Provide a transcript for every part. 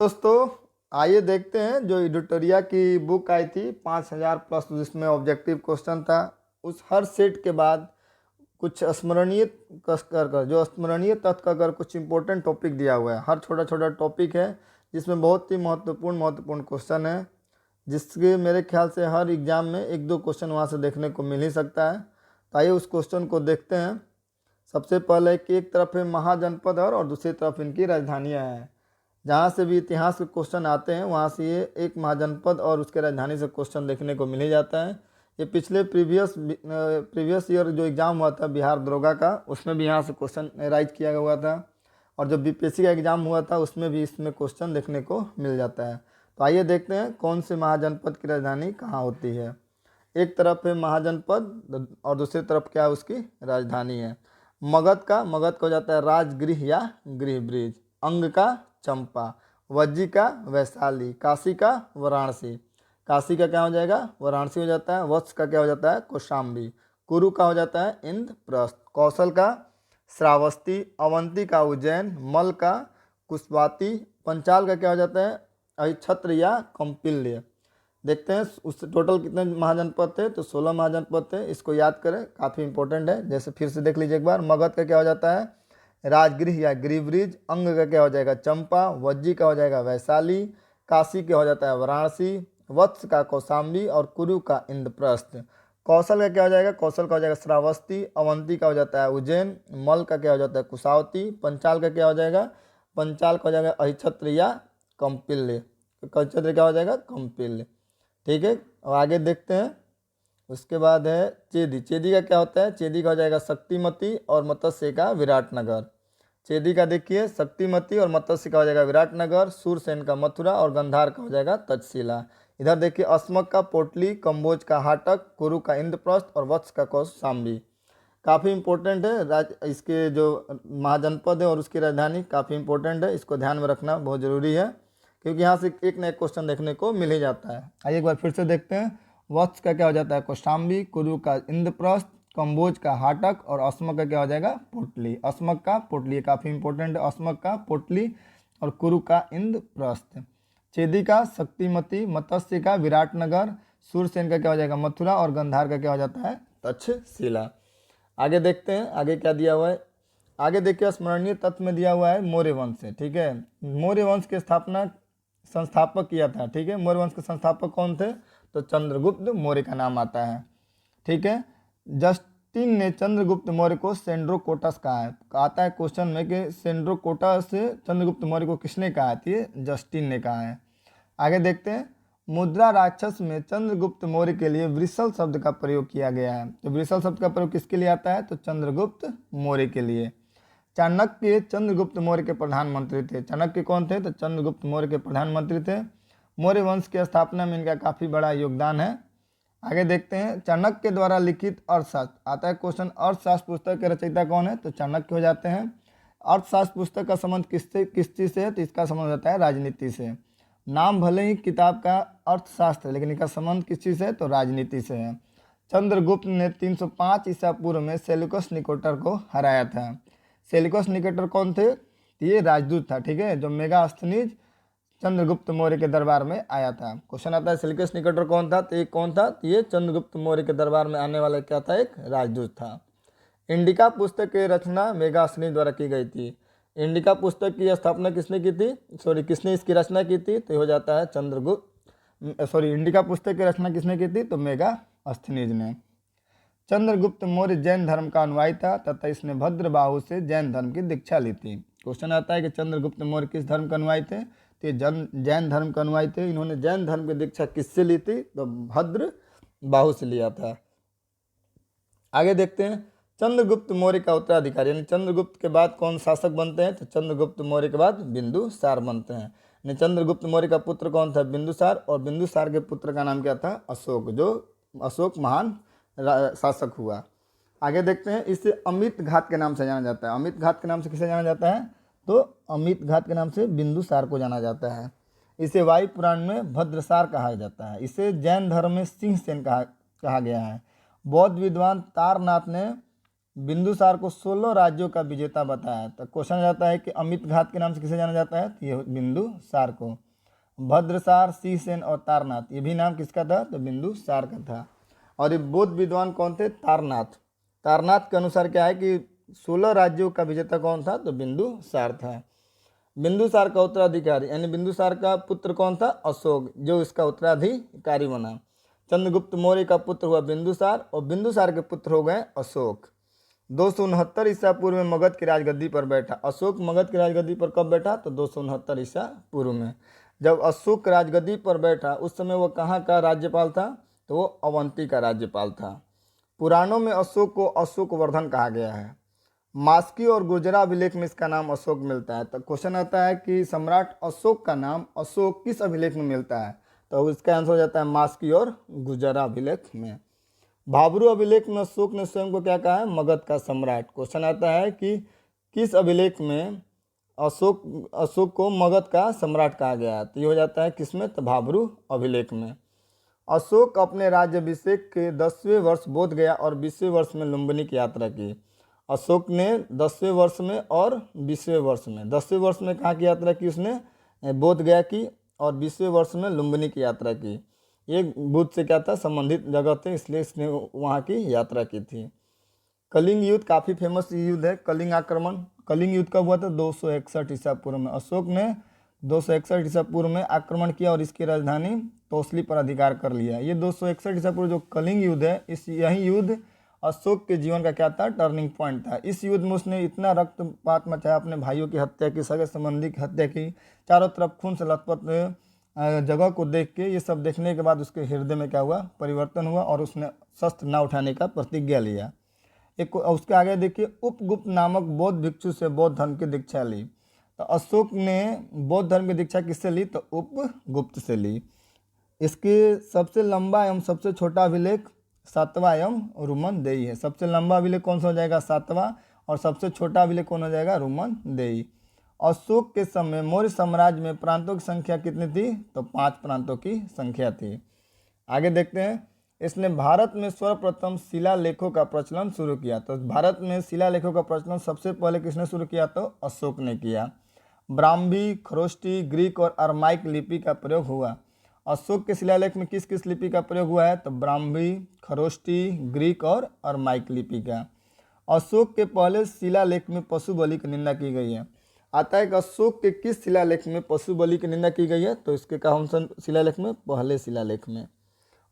दोस्तों आइए देखते हैं जो एडिटोरिया की बुक आई थी 5000 प्लस, जिसमें ऑब्जेक्टिव क्वेश्चन था। उस हर सेट के बाद कुछ स्मरणीय कर जो स्मरणीय तथ्य का अगर कुछ इंपॉर्टेंट टॉपिक दिया हुआ है। हर छोटा छोटा टॉपिक है जिसमें बहुत ही महत्वपूर्ण क्वेश्चन है, जिसके मेरे ख्याल से हर एग्जाम में एक दो क्वेश्चन वहाँ से देखने को मिल ही सकता है। तो आइए उस क्वेश्चन को देखते हैं। सबसे पहले कि एक तरफ है महाजनपद और दूसरी तरफ इनकी राजधानियाँ हैं। जहाँ से भी इतिहास के क्वेश्चन आते हैं वहाँ से ये एक महाजनपद और उसके राजधानी से क्वेश्चन देखने को मिल ही जाता है। ये पिछले प्रीवियस ईयर जो एग्ज़ाम हुआ था बिहार दरोगा का, उसमें भी यहाँ से क्वेश्चन राइज किया हुआ था, और जो बीपीएससी का एग्ज़ाम हुआ था उसमें भी इसमें क्वेश्चन देखने को मिल जाता है। तो आइए देखते हैं कौन से महाजनपद की राजधानी कहाँ होती है। एक तरफ है महाजनपद और दूसरी तरफ क्या है, उसकी राजधानी है। मगध का हो जाता है राजगृह या गृह ब्रिज। अंग का चंपा, वज्जी का वैशाली, काशी का वाराणसी। काशी का क्या हो जाएगा, वाराणसी हो जाता है। वत्स का क्या हो जाता है, कौशाम्बी। कुरु का हो जाता है इंद्रप्रस्थ। कौशल का श्रावस्ती। अवंती का उज्जैन। मल का कुशवाती। पंचाल का क्या हो जाता है, अहिछत्र या कौंपिल्य। देखते हैं उस टोटल कितने महाजनपद थे, तो 16 महाजनपद थे। इसको याद करें, काफ़ी इंपॉर्टेंट है। जैसे फिर से देख लीजिए एक बार। मगध का क्या हो जाता है, राजगृह या गिरिब्रिज। अंग का क्या हो जाएगा, चंपा। वज्जी का हो जाएगा वैशाली। काशी का हो जाता है वाराणसी। वत्स का कौशाम्बी और कुरु का इंद्रप्रस्थ। कौशल का क्या हो जाएगा, कौशल का हो जाएगा श्रावस्ती। अवंती का हो जाता है उज्जैन। मल का क्या हो जाता है कुशावती। पंचाल का क्या हो जाएगा, पंचाल का हो जाएगा अहिछत्र या कौंपिल्य। अहिछत्र क्या हो जाएगा, कौंपिल्य। ठीक है, अब आगे देखते हैं। उसके बाद है चेदी। चेदी का क्या होता है, चेदी का हो जाएगा शक्तिमती और मत्स्य का विराटनगर। चेदी का देखिए शक्तिमती और मत्स्य का हो जाएगा विराटनगर। सूरसेन का मथुरा और गंधार का हो जाएगा तक्षशिला। इधर देखिए अस्मक का पोटली, कंबोज का हाटक, कुरु का इंद्रप्रस्थ और वत्स का कौशाम्बी। काफ़ी इंपॉर्टेंट है। इसके जो महाजनपद है और उसकी राजधानी काफ़ी इंपॉर्टेंट है, इसको ध्यान में रखना बहुत ज़रूरी है, क्योंकि यहाँ से एक न एक क्वेश्चन देखने को मिल ही जाता है। आइए एक बार फिर से देखते हैं। वत्स का क्या हो जाता है, कौशाम्बी। कुरु का इंद्रप्रस्थ। कंबोज का हाटक और अस्मक का क्या हो जाएगा, पोटली। अस्मक का पोटली काफ़ी इंपॉर्टेंट है। अस्मक का पोटली और कुरु का इंद्रप्रस्थ। चेदी का शक्तिमती। मत्स्य का विराटनगर। सूरसेन का क्या हो जाएगा मथुरा और गंधार का क्या हो जाता है तक्षशिला। आगे देखते हैं आगे क्या दिया हुआ है। आगे देखिए स्मरणीय तत्व में दिया हुआ है मौर्य वंश से। ठीक है, मौर्य वंश की स्थापना संस्थापक किया था। ठीक है, मौर्य वंश के संस्थापक कौन थे, तो चंद्रगुप्त मौर्य का नाम आता है। ठीक है, जस्टिन ने चंद्रगुप्त मौर्य को सेंड्रोकोटस कहा है। आता है क्वेश्चन में कि सेंड्रोकोटस से चंद्रगुप्त मौर्य को किसने कहा है, तो ये जस्टिन ने कहा है। आगे देखते हैं। मुद्रा राक्षस में चंद्रगुप्त मौर्य के लिए वृषल शब्द का प्रयोग किया गया है। तो वृषल शब्द का प्रयोग किसके लिए आता है, तो चंद्रगुप्त मौर्य के लिए। चाणक्य चंद्रगुप्त मौर्य के प्रधानमंत्री थे। चाणक्य कौन थे, तो चंद्रगुप्त मौर्य के प्रधानमंत्री थे। मौर्य वंश की स्थापना में इनका काफ़ी बड़ा योगदान है। आगे देखते हैं। चाणक्य द्वारा लिखित अर्थशास्त्र। आता है क्वेश्चन, अर्थशास्त्र पुस्तक के रचयिता कौन है, तो चाणक्य हो जाते हैं। अर्थशास्त्र पुस्तक का संबंध किस चीज़ से है, तो इसका संबंध होता है राजनीति से। नाम भले ही किताब का अर्थशास्त्र है, लेकिन इसका संबंध किस चीज़ से है, तो राजनीति से है। चंद्रगुप्त ने 305 ईसा पूर्व में सेल्यूकस निकेटर को हराया था। सेल्यूकस निकेटर कौन थे, ये राजदूत था। ठीक है, जो मेगास्थनीज चंद्रगुप्त मौर्य के दरबार में आया था। क्वेश्चन आता है सेल्यूकस निकेटर कौन था, तो ये कौन था, तो ये चंद्रगुप्त मौर्य के दरबार में आने वाला क्या था, एक राजदूत था। इंडिका पुस्तक की रचना मेगास्थनीज द्वारा की गई थी। इंडिका पुस्तक की स्थापना किसने की थी, किसने इसकी रचना की थी, तो हो जाता है इंडिका पुस्तक की रचना किसने की थी, तो मेगास्थनीज ने। चंद्रगुप्त मौर्य जैन धर्म का अनुयायी था तथा इसने भद्रबाहु से जैन धर्म की दीक्षा ली थी। क्वेश्चन आता है कि चंद्रगुप्त मौर्य किस धर्म का अनुयायी थे, तो ये जैन धर्म का अनुयायी थे। इन्होंने जैन धर्म की दीक्षा किससे ली थी, तो भद्रबाहु से लिया था। आगे देखते हैं। चंद्रगुप्त मौर्य का उत्तराधिकारी, यानी चंद्रगुप्त के बाद कौन शासक बनते हैं, तो चंद्रगुप्त मौर्य के बाद बिंदुसार बनते हैं। यानी चंद्रगुप्त मौर्य का पुत्र कौन था, बिंदुसार, और बिंदुसार के पुत्र का नाम क्या था, अशोक, जो अशोक महान शासक हुआ। आगे देखते हैं। इसे अमित घात के नाम से जाना जाता है। अमित घात के नाम से किसे जाना जाता है, तो अमित घात के नाम से बिंदुसार को जाना जाता है। इसे वायु पुराण में भद्रसार कहा जाता है। इसे जैन धर्म में सिंहसेन कहा गया है। बौद्ध विद्वान तारनाथ ने बिंदुसार को 16 राज्यों का विजेता बताया। तो क्वेश्चन आ जाता है कि अमित घात के नाम से किसे जाना जाता है, तो ये बिंदुसार को। भद्रसार, सिंहसेन और तारनाथ, ये भी नाम किसका था, तो बिंदुसार का था। और ये बौद्ध विद्वान कौन थे, तारनाथ। तारनाथ के अनुसार क्या है कि 16 राज्यों का विजेता कौन था, तो बिंदुसार था। बिंदुसार का उत्तराधिकारी यानी बिंदुसार का पुत्र कौन था, अशोक, जो इसका उत्तराधिकारी बना। चंद्रगुप्त मौर्य का पुत्र हुआ बिंदुसार और बिंदुसार के पुत्र हो गए अशोक। 269 ईसा पूर्व में मगध की राजगद्दी पर बैठा। अशोक मगध की राजगद्दी पर कब बैठा, तो 269 ईसा पूर्व में। जब अशोक राजगद्दी पर बैठा उस समय वो कहाँ का राज्यपाल था, तो वो अवंती का राज्यपाल था। पुराणों में अशोक को अशोकवर्धन कहा गया है। मास्की और गुर्जरा अभिलेख में इसका नाम अशोक मिलता है। तो क्वेश्चन आता है कि सम्राट अशोक का नाम अशोक किस अभिलेख में मिलता है, तो इसका आंसर हो जाता है मास्की और गुर्जरा अभिलेख में। भाब्रू अभिलेख में अशोक ने स्वयं को क्या कहा है, मगध का सम्राट। क्वेश्चन आता है कि किस अभिलेख में अशोक को मगध का सम्राट कहा गया है, तो ये हो जाता है किसमें, तो भाब्रू अभिलेख में। अशोक अपने राज्याभिषेक के 10वें वर्ष बोध गया और 20वें वर्ष में लुम्बिनी की यात्रा की। अशोक ने 10वें वर्ष में और 20वें वर्ष में, 10वें वर्ष में कहाँ की यात्रा की उसने, बोध गया की, और 20वें वर्ष में लुम्बिनी की यात्रा की। ये बुद्ध से क्या था, संबंधित जगह थे, इसलिए इसने वहाँ की यात्रा की थी। कलिंग युद्ध काफ़ी फेमस युद्ध है, कलिंग आक्रमण। कलिंग युद्ध कब हुआ था, 261 ईसा पूर्व में। अशोक ने 261 ईसा पूर्व में आक्रमण किया और इसकी राजधानी तोसली पर अधिकार कर लिया। ये 261 ईसा पूर्व जो कलिंग युद्ध है, यही युद्ध अशोक के जीवन का क्या था, टर्निंग पॉइंट था। इस युद्ध में उसने इतना रक्तपात मचाया, अपने भाइयों की हत्या की, सगे संबंधी की हत्या की, चारों तरफ खून से लथपथ जगह को देख के, ये सब देखने के बाद उसके हृदय में क्या हुआ, परिवर्तन हुआ और उसने शस्त्र न उठाने का प्रतिज्ञा लिया। एक उसके आगे देखिए, उपगुप्त नामक बौद्ध भिक्षु से बौद्ध धर्म की दीक्षा ली। तो अशोक ने बौद्ध धर्म की दीक्षा किससे ली, तो उपगुप्त से ली। इसके सबसे लंबा एवं सबसे छोटा अभिलेख सातवां एवं रुमन देई है। सबसे लंबा अभिलेख कौन सा हो जाएगा, सातवां, और सबसे छोटा अभिलेख कौन हो जाएगा, रुमन देई। अशोक के समय मौर्य साम्राज्य में प्रांतों की संख्या कितनी थी, तो 5 प्रांतों की संख्या थी। आगे देखते हैं, इसने भारत में सर्वप्रथम शिलालेखों का प्रचलन शुरू किया। तो भारत में शिलालेखों का प्रचलन सबसे पहले किसने शुरू किया, तो अशोक ने किया। ब्राह्मी, खरोष्टी, ग्रीक और अरमाइक लिपि का प्रयोग हुआ। अशोक के शिलालेख में किस किस लिपि का प्रयोग हुआ है, तो ब्राह्मी, खरोष्टी, ग्रीक और अरमाइक लिपि का। अशोक के पहले शिलालेख में पशु बलि की निंदा की गई है। आता है कि अशोक के किस शिलालेख में पशु बलि की निंदा की गई है, तो इसके कौन सा शिलालेख में, पहले शिलालेख में।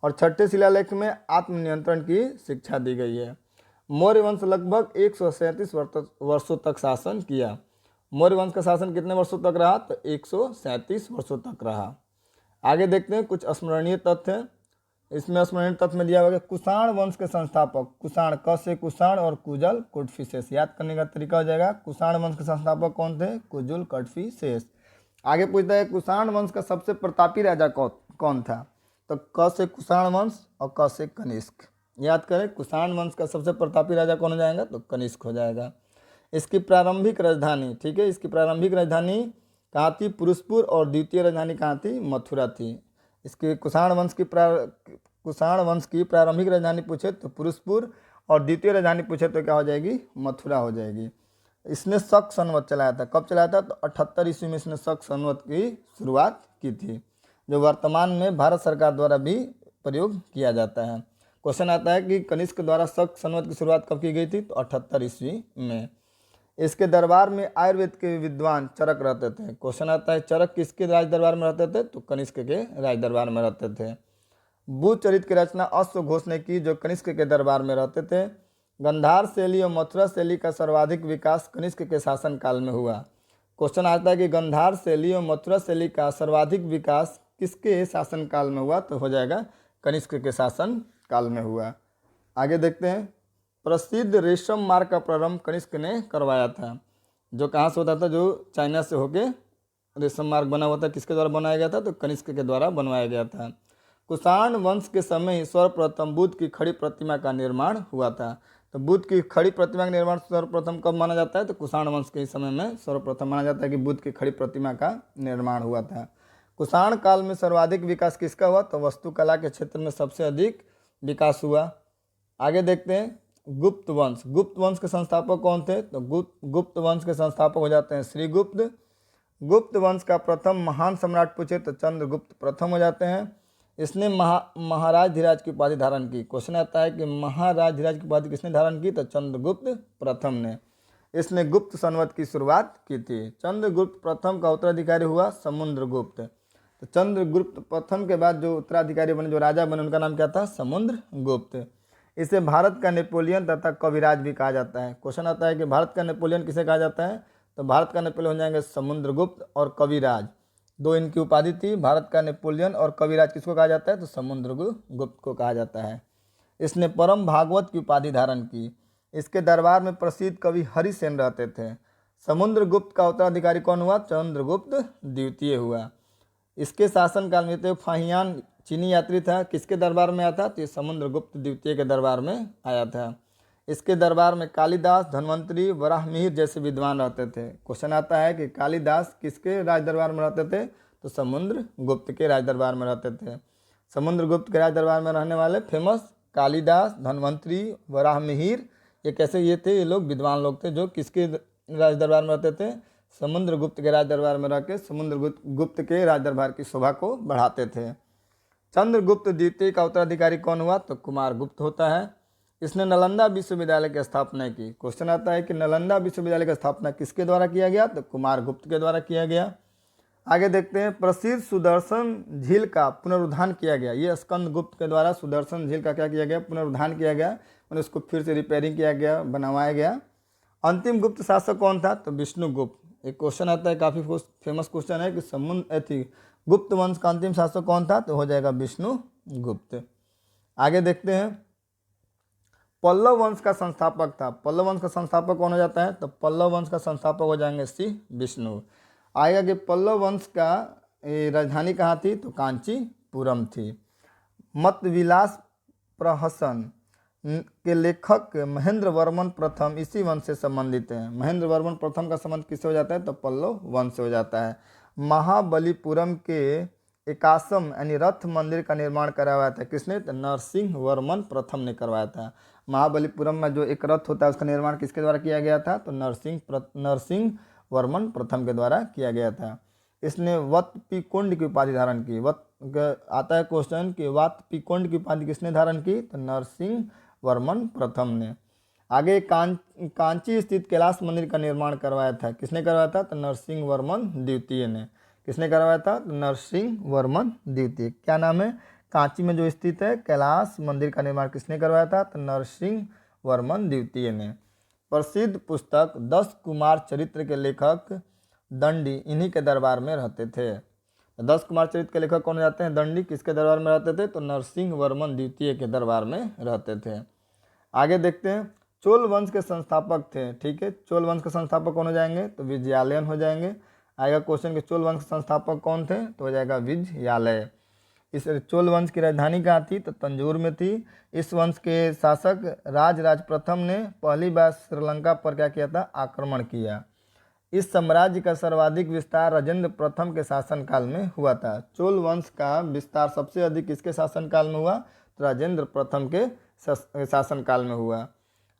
और छठे शिलालेख में आत्मनियंत्रण की शिक्षा दी गई है। मौर्य वंश लगभग 137 वर्षों तक शासन किया। मौर्य वंश का शासन कितने वर्षों तक रहा, तो 137 वर्षों तक रहा। आगे देखते हैं कुछ स्मरणीय तथ्य हैं। इसमें स्मरणीय तथ्य में दिया हुआ है कुषाण वंश के संस्थापक, कुषाण, क से कुषाण और कुजल कटफिशेष। याद करने का तरीका हो जाएगा, कुषाण वंश के संस्थापक कौन थे, कुजुल कटफिशेष। आगे पूछता है कुषाण वंश का सबसे प्रतापी राजा कौन था, तो क से कुषाण वंश और क से कनिष्क। याद करें, कुषाण वंश का सबसे प्रतापी राजा कौन हो जाएगा, तो कनिष्क हो जाएगा। इसकी प्रारंभिक राजधानी, ठीक है, इसकी प्रारंभिक राजधानी कहाँ थी, पुरुषपुर, और द्वितीय राजधानी कहाँ थी, मथुरा थी। इसके कुषाण वंश की प्रारंभिक राजधानी पूछे तो पुरुषपुर, और द्वितीय राजधानी पूछे तो क्या हो जाएगी, मथुरा हो जाएगी। इसने शक संवत चलाया था। कब चलाया था, तो 78 ईस्वी में इसने शक संवत की शुरुआत की थी, जो वर्तमान में भारत सरकार द्वारा भी प्रयोग किया जाता है। क्वेश्चन आता है कि कनिष्क द्वारा शक संवत की शुरुआत कब की गई थी, तो 78 ईस्वी में। इसके दरबार में आयुर्वेद के विद्वान चरक रहते थे। क्वेश्चन आता है चरक किसके राज दरबार में रहते थे, तो कनिष्क के राज दरबार में रहते थे। बुद्ध चरित्र की रचना अश्व घोष ने की, जो कनिष्क के दरबार में रहते थे। गंधार शैली और मथुरा शैली का सर्वाधिक विकास कनिष्क के शासनकाल में हुआ। क्वेश्चन आता है कि गंधार शैली और मथुरा शैली का सर्वाधिक विकास किसके शासनकाल में हुआ, तो हो जाएगा कनिष्क के शासनकाल में हुआ। आगे देखते हैं, प्रसिद्ध रेशम मार्ग का प्रारंभ कनिष्क ने करवाया था। जो कहाँ से होता था, जो चाइना से होके रेशम मार्ग बना हुआ था, किसके द्वारा बनाया गया था, तो कनिष्क के द्वारा बनवाया गया था। कुषाण वंश के समय ही सर्वप्रथम बुद्ध की खड़ी प्रतिमा का निर्माण हुआ था। तो बुद्ध की खड़ी प्रतिमा का निर्माण सर्वप्रथम कब माना जाता है, तो कुषाण वंश के समय में सर्वप्रथम माना जाता है कि बुद्ध की खड़ी प्रतिमा का निर्माण हुआ था। कुषाण काल में सर्वाधिक विकास किसका हुआ, तो वास्तुकला के क्षेत्र में सबसे अधिक विकास हुआ। आगे देखते हैं, गुप्त वंश के संस्थापक कौन थे? तो गुप्त वंश के संस्थापक हो जाते हैं श्रीगुप्त। गुप्त वंश का प्रथम महान सम्राट पूछे तो चंद्रगुप्त प्रथम हो जाते हैं। इसने महाराज धीराज की उपाधि धारण की। क्वेश्चन आता है कि महाराज धीराज की उपाधि किसने धारण की? तो चंद्रगुप्त प्रथम ने। इसने गुप्त संवत की शुरुआत की थी। चंद्रगुप्त प्रथम का उत्तराधिकारी हुआ समुद्रगुप्त। तो चंद्रगुप्त प्रथम के बाद जो उत्तराधिकारी बने, जो राजा बने, उनका नाम क्या था? समुद्रगुप्त। इसे भारत का नेपोलियन तथा कविराज भी कहा जाता है। क्वेश्चन आता है कि भारत का नेपोलियन किसे कहा जाता है? तो भारत का नेपोलियन हो जाएंगे समुद्रगुप्त और कविराज, दो इनकी उपाधि थी। भारत का नेपोलियन और कविराज किसको कहा जाता है? तो समुद्रगुप्त को कहा जाता है। इसने परम भागवत की उपाधि धारण की। इसके दरबार में प्रसिद्ध कवि हरिसेन रहते थे। समुद्रगुप्त का उत्तराधिकारी कौन हुआ? चंद्रगुप्त द्वितीय हुआ। इसके शासनकाल में तो फाहियान चीनी यात्री था, किसके दरबार में आया था? तो ये समुद्रगुप्त द्वितीय के दरबार में आया था। इसके दरबार में कालिदास, धन्वंतरी, वराहमिहिर जैसे विद्वान रहते थे। क्वेश्चन आता है कि कालिदास किसके राज दरबार में रहते थे? तो समुद्रगुप्त के राज दरबार में रहते थे। समुद्रगुप्त के राज दरबार में रहने वाले फेमस कालिदास, धन्वंतरी, वराहमिहिर, ये कैसे ये थे? ये लोग विद्वान लोग थे जो किसके राज दरबार में रहते थे? समुद्रगुप्त के राज दरबार में रह के समुद्रगुप्त के राज दरबार की शोभा को बढ़ाते थे। चंद्रगुप्त द्वितीय का उत्तराधिकारी कौन हुआ? तो कुमारगुप्त होता है। इसने नालंदा विश्वविद्यालय की स्थापना की। क्वेश्चन आता है कि नालंदा विश्वविद्यालय की स्थापना किसके द्वारा किया गया? तो कुमारगुप्त के द्वारा किया गया। आगे देखते हैं, प्रसिद्ध सुदर्शन झील का पुनरुद्धार किया गया। ये स्कंदगुप्त के द्वारा सुदर्शन झील का क्या किया गया? पुनरुद्धार किया गया, मैंने उसको फिर से रिपेयरिंग किया गया, बनवाया गया। अंतिम गुप्त शासक कौन था? तो विष्णुगुप्त। एक क्वेश्चन आता है, काफ़ी फेमस क्वेश्चन है कि गुप्त वंश का अंतिम शासक कौन था? तो हो जाएगा विष्णुगुप्त। आगे देखते हैं, पल्लव वंश का संस्थापक था। पल्लव वंश का संस्थापक कौन हो जाता है? तो पल्लव वंश का संस्थापक हो जाएंगे श्री विष्णु। आएगा कि पल्लव वंश का राजधानी कहाँ थी? तो कांचीपुरम थी। मतविलास प्रहसन के लेखक महेंद्र वर्मन प्रथम इसी वंश से संबंधित हैं। महेंद्र वर्मन प्रथम का संबंध किससे हो जाता है? तो पल्लव वंश से हो जाता है। महाबलीपुरम के एकासम यानी रथ मंदिर का निर्माण करवाया था किसने? तो नरसिंह वर्मन प्रथम ने करवाया था। महाबलीपुरम में जो एक रथ होता है उसका निर्माण किसके द्वारा किया गया था? तो नरसिंह वर्मन प्रथम के द्वारा किया गया था। इसने वत्पिकुंड की उपाधि धारण की। आता है क्वेश्चन कि वत्पिकुंड की उपाधि किसने धारण की? तो नरसिंह वर्मन प्रथम ने। आगे कांची स्थित कैलाश मंदिर का निर्माण करवाया था। किसने करवाया था? तो नरसिंह वर्मन द्वितीय ने। किसने करवाया था? तो नरसिंह वर्मन द्वितीय। क्या नाम है? कांची में जो स्थित है कैलाश मंदिर का निर्माण किसने करवाया था? तो नरसिंह वर्मन द्वितीय ने। प्रसिद्ध पुस्तक 10 कुमार चरित्र के लेखक दंडी इन्हीं के दरबार में रहते थे। 10 कुमार चरित्र के लेखक कौन हो जाते हैं? दंडी। किसके दरबार में रहते थे? तो नरसिंह वर्मन द्वितीय के दरबार में रहते थे। आगे देखते हैं, चोल वंश के संस्थापक थे। ठीक है, चोल वंश के संस्थापक कौन हो जाएंगे? तो विजयालयन हो जाएंगे। आएगा क्वेश्चन कि चोल वंश के संस्थापक कौन थे? तो हो जाएगा विजयालय। इस चोल वंश की राजधानी कहाँ थी? तो तंजौर में थी। इस वंश के शासक राज प्रथम ने पहली बार श्रीलंका पर क्या किया था? आक्रमण किया। इस साम्राज्य का सर्वाधिक विस्तार राजेंद्र प्रथम के शासनकाल में हुआ था। चोल वंश का विस्तार सबसे अधिक किसके शासनकाल में हुआ? तो राजेंद्र प्रथम के शासनकाल में हुआ।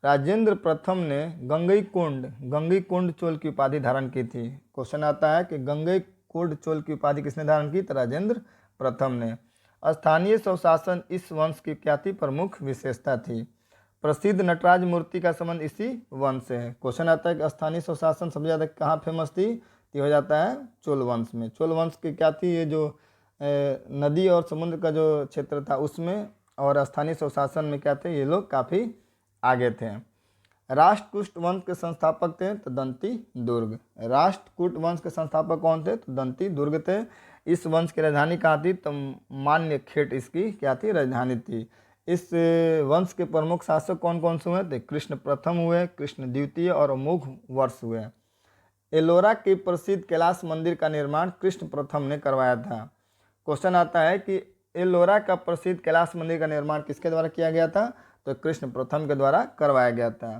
राजेंद्र प्रथम ने गंगईकोंड चोल की उपाधि धारण की थी। क्वेश्चन आता है कि गंगईकोंड चोल की उपाधि किसने धारण की? तो राजेंद्र प्रथम ने। स्थानीय स्वशासन इस वंश की क्या थी? प्रमुख विशेषता थी। प्रसिद्ध नटराज मूर्ति का संबंध इसी वंश से है। क्वेश्चन आता है कि स्थानीय स्वशासन सबसे ज़्यादा कहाँ फेमस थी? तो हो जाता है चोल वंश में। चोल वंश की क्या थी? ये जो नदी और समुद्र का जो क्षेत्र था उसमें, और स्थानीय स्वशासन में क्या थे? ये लोग काफ़ी आगे थे। राष्ट्रकूट वंश के संस्थापक थे तो दंती दुर्ग। राष्ट्रकूट वंश के संस्थापक कौन थे? तो दंती दुर्ग थे। इस वंश की राजधानी कहाँ थी? तो मान्यखेट इसकी क्या थी? राजधानी थी। इस वंश के प्रमुख शासक कौन कौन से हुए थे? कृष्ण प्रथम हुए, कृष्ण द्वितीय और अमोघ वर्ष हुए। एलोरा के प्रसिद्ध कैलाश मंदिर का निर्माण कृष्ण प्रथम ने करवाया था। क्वेश्चन आता है कि एलोरा का प्रसिद्ध कैलाश मंदिर का निर्माण किसके द्वारा किया गया था? तो कृष्ण प्रथम के द्वारा करवाया गया था।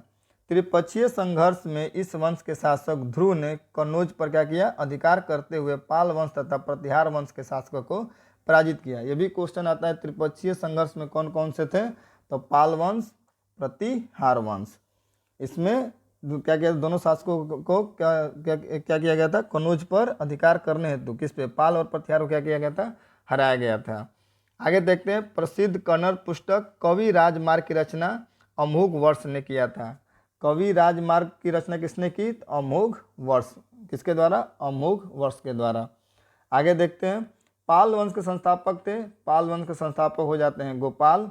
त्रिपक्षीय संघर्ष में इस वंश के शासक ध्रुव ने कन्नौज पर क्या किया? अधिकार करते हुए पाल वंश तथा प्रतिहार वंश के शासकों को पराजित किया। यह भी क्वेश्चन आता है त्रिपक्षीय संघर्ष में कौन कौन से थे? तो पाल वंश, प्रतिहार वंश। इसमें क्या किया, दोनों शासकों को क्या क्या क्या किया गया था, कनौज पर अधिकार करने हेतु किस पे, पाल और प्रतिहार को क्या किया गया था, हराया गया था। आगे देखते हैं, प्रसिद्ध कन्नड़ पुस्तक कवि राजमार्ग की रचना अमोघ वर्ष ने किया था। कवि राजमार्ग की रचना किसने की, अमोघ वर्ष, किसके द्वारा, अमोघ वर्ष के द्वारा। आगे देखते हैं, पाल वंश के संस्थापक थे, पाल वंश के संस्थापक हो जाते हैं गोपाल,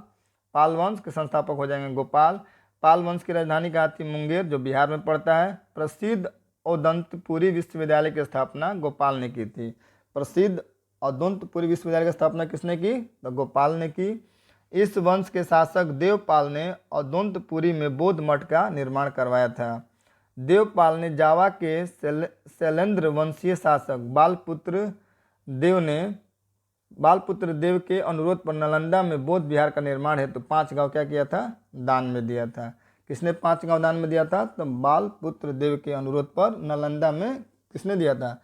पाल वंश के संस्थापक हो जाएंगे गोपाल। पाल वंश की राजधानी कहाँ थी, मुंगेर, जो बिहार में पड़ता है। प्रसिद्ध औदंतपुरी विश्वविद्यालय की स्थापना गोपाल ने की थी। प्रसिद्ध औदंतपुरी विश्वविद्यालय की स्थापना किसने की, तो गोपाल ने की। इस वंश के शासक देवपाल ने औदंतपुरी में बौद्ध मठ का निर्माण करवाया था। देवपाल ने जावा के शैलेंद्र वंशीय शासक बालपुत्र देव के अनुरोध पर नालंदा में बौद्ध विहार का निर्माण हेतु 5 गांव क्या किया था, दान में दिया था। किसने 5 गांव दान में दिया था, तो बालपुत्र देव के अनुरोध पर नालंदा में किसने दिया था,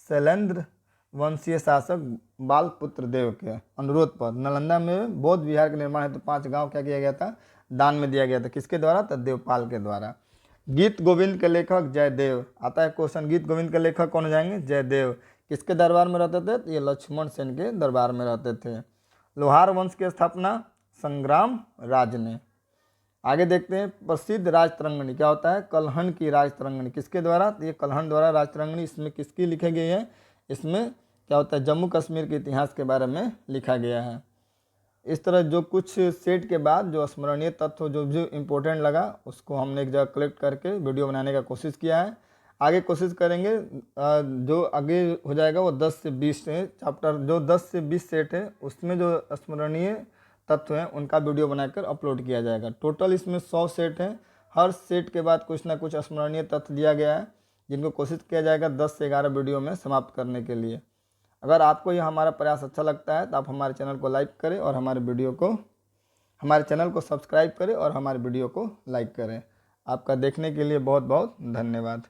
शैलेंद्र वंशीय शासक बालपुत्र देव के अनुरोध पर नालंदा में बौद्ध विहार के निर्माण हेतु 5 गांव क्या किया गया था, दान में दिया गया था। किसके द्वारा, तो देवपाल के द्वारा। गीत गोविंद के लेखक जयदेव, आता है क्वेश्चन, गीत गोविंद के लेखक कौन हो जाएंगे, जयदेव। किसके दरबार में रहते थे, तो ये लक्ष्मण सेन के दरबार में रहते थे। लोहार वंश की स्थापना संग्राम राज ने। आगे देखते हैं, प्रसिद्ध राजतरंगिणी क्या होता है, कलहन की राजतरंगिणी, किसके द्वारा, तो ये कलहन द्वारा राजतरंगिणी। इसमें किसकी लिखी गई है, इसमें क्या होता है, जम्मू कश्मीर के इतिहास के बारे में लिखा गया है। इस तरह जो कुछ सेट के बाद जो स्मरणीय तत्व जो इम्पोर्टेंट लगा उसको हमने एक जगह कलेक्ट करके वीडियो बनाने का कोशिश किया है। आगे कोशिश करेंगे जो आगे हो जाएगा वो 10 से 20 चैप्टर, जो 10 से 20 सेट है उसमें जो स्मरणीय तत्व हैं उनका वीडियो बनाकर अपलोड किया जाएगा। टोटल इसमें 100 सेट हैं, हर सेट के बाद कुछ ना कुछ स्मरणीय तत्व दिया गया है जिनको कोशिश किया जाएगा 10 से 11 वीडियो में समाप्त करने के लिए। अगर आपको यह हमारा प्रयास अच्छा लगता है तो आप हमारे चैनल को लाइक करें और हमारे चैनल को सब्सक्राइब करें और हमारे वीडियो को लाइक करें। आपका देखने के लिए बहुत बहुत धन्यवाद।